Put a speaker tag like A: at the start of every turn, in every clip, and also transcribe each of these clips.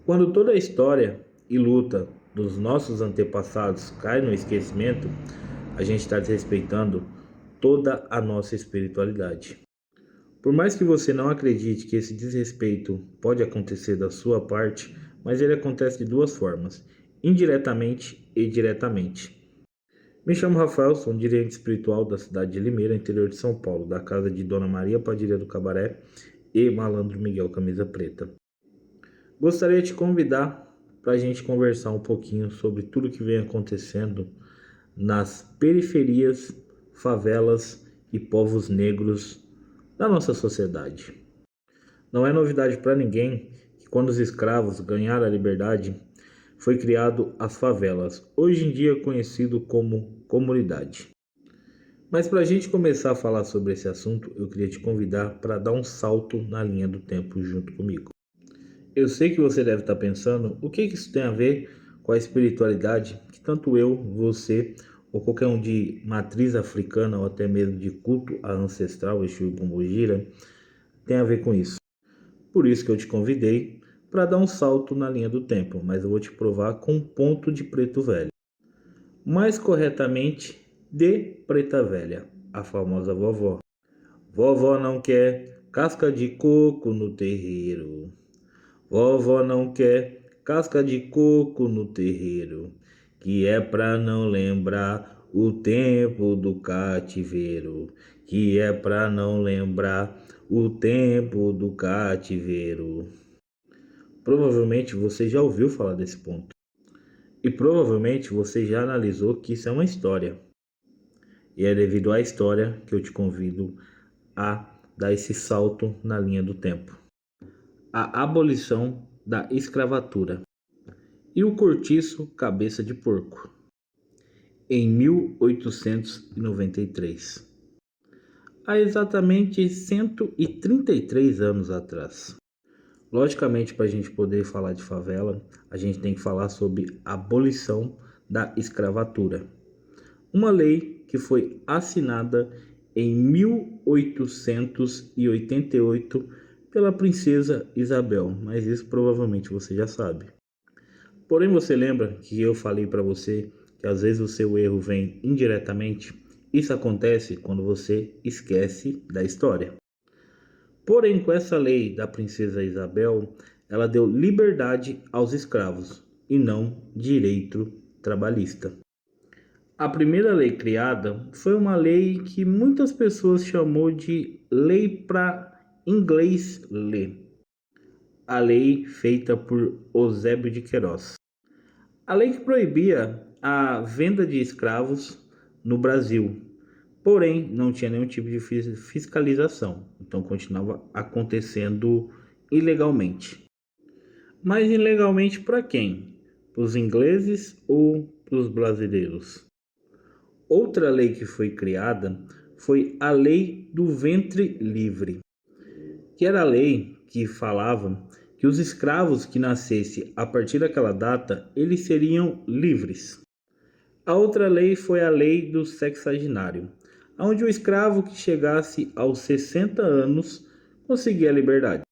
A: Quando toda a história e luta dos nossos antepassados cai no esquecimento, a gente está desrespeitando toda a nossa espiritualidade. Por mais que você não acredite que esse desrespeito pode acontecer da sua parte, mas ele acontece de duas formas, indiretamente e diretamente. Me chamo Rafael, sou um dirigente espiritual da cidade de Limeira, interior de São Paulo, da casa de Dona Maria Padilha do Cabaré e Malandro Miguel Camisa Preta. Gostaria de te convidar para a gente conversar um pouquinho sobre tudo que vem acontecendo nas periferias, favelas e povos negros da nossa sociedade. Não é novidade para ninguém que quando os escravos ganharam a liberdade, foi criado as favelas, hoje em dia conhecido como comunidade. Mas para a gente começar a falar sobre esse assunto, eu queria te convidar para dar um salto na linha do tempo junto comigo. Eu sei que você deve estar pensando, o que isso tem a ver com a espiritualidade que tanto eu, você ou qualquer um de matriz africana ou até mesmo de culto a ancestral, Exu e Pombogira, tem a ver com isso. Por isso que eu te convidei para dar um salto na linha do tempo, mas eu vou te provar com um ponto de preto velho. Mais corretamente, de preta velha, a famosa vovó. Vovó não quer casca de coco no terreiro. Vovó não quer casca de coco no terreiro, que é pra não lembrar o tempo do cativeiro, que é pra não lembrar o tempo do cativeiro. Provavelmente você já ouviu falar desse ponto. E provavelmente você já analisou que isso é uma história. E é devido à história que eu te convido a dar esse salto na linha do tempo. A abolição da escravatura e o cortiço cabeça de porco, em 1893, há exatamente 133 anos atrás. Logicamente, para a gente poder falar de favela, a gente tem que falar sobre a abolição da escravatura. Uma lei que foi assinada em 1888 pela princesa Isabel, mas isso provavelmente você já sabe. Porém, você lembra que eu falei para você que às vezes o seu erro vem indiretamente? Isso acontece quando você esquece da história. Porém, com essa lei da princesa Isabel, ela deu liberdade aos escravos e não direito trabalhista. A primeira lei criada foi uma lei que muitas pessoas chamou de lei para inglês ler. A lei feita por Eusébio de Queiroz. A lei que proibia a venda de escravos no Brasil, porém não tinha nenhum tipo de fiscalização, então continuava acontecendo ilegalmente. Mas ilegalmente para quem? Para os ingleses ou para os brasileiros? Outra lei que foi criada foi a Lei do Ventre Livre, que era a lei que falava que os escravos que nascessem a partir daquela data, eles seriam livres. A outra lei foi a lei do sexagenário, onde o escravo que chegasse aos 60 anos conseguia a liberdade.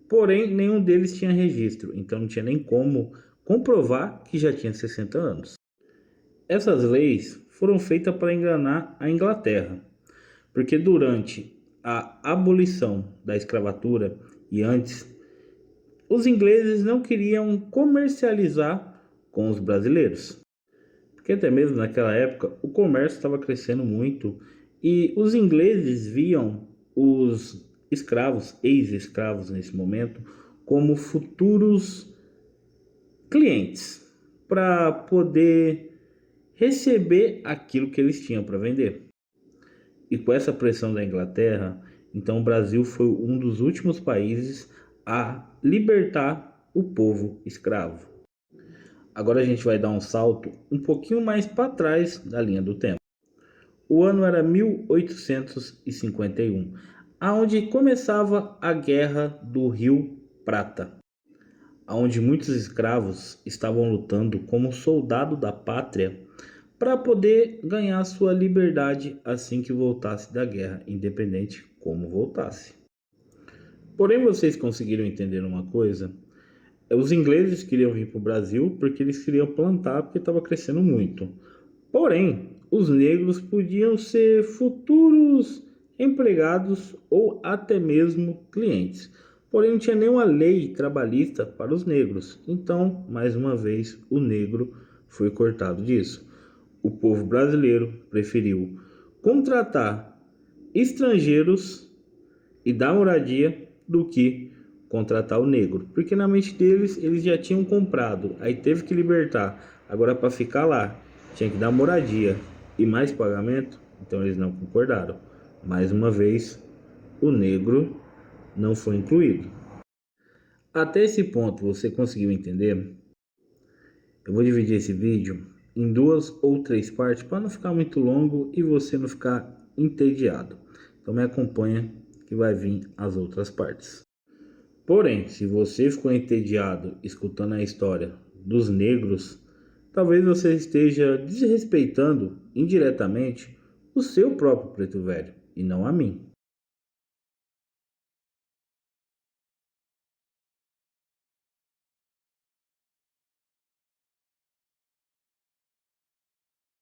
A: Porém, nenhum deles tinha registro, então não tinha nem como comprovar que já tinha 60 anos. Essas leis foram feitas para enganar a Inglaterra, porque durante a abolição da escravatura e antes, os ingleses não queriam comercializar com os brasileiros. Porque até mesmo naquela época o comércio estava crescendo muito e os ingleses viam os escravos, ex-escravos nesse momento, como futuros clientes para poder receber aquilo que eles tinham para vender. E com essa pressão da Inglaterra, então o Brasil foi um dos últimos países a libertar o povo escravo. Agora a gente vai dar um salto um pouquinho mais para trás da linha do tempo. O ano era 1851, aonde começava a Guerra do Rio Prata, onde muitos escravos estavam lutando como soldado da pátria para poder ganhar sua liberdade assim que voltasse da guerra, independente como voltasse. Porém, vocês conseguiram entender uma coisa? Os ingleses queriam vir para o Brasil porque eles queriam plantar, porque estava crescendo muito. Porém, os negros podiam ser futuros empregados ou até mesmo clientes. Porém, não tinha nenhuma lei trabalhista para os negros. Então, mais uma vez, o negro foi cortado disso. O povo brasileiro preferiu contratar estrangeiros e dar moradia do que contratar o negro, porque na mente deles eles já tinham comprado, aí teve que libertar. Agora para ficar lá tinha que dar moradia e mais pagamento, então eles não concordaram. Mais uma vez, o negro não foi incluído. Até esse ponto você conseguiu entender? Eu vou dividir esse vídeo em 2 ou 3 partes para não ficar muito longo e você não ficar entediado. Então me acompanha que vai vir as outras partes. Porém, se você ficou entediado escutando a história dos negros, talvez você esteja desrespeitando indiretamente o seu próprio preto velho e não a mim.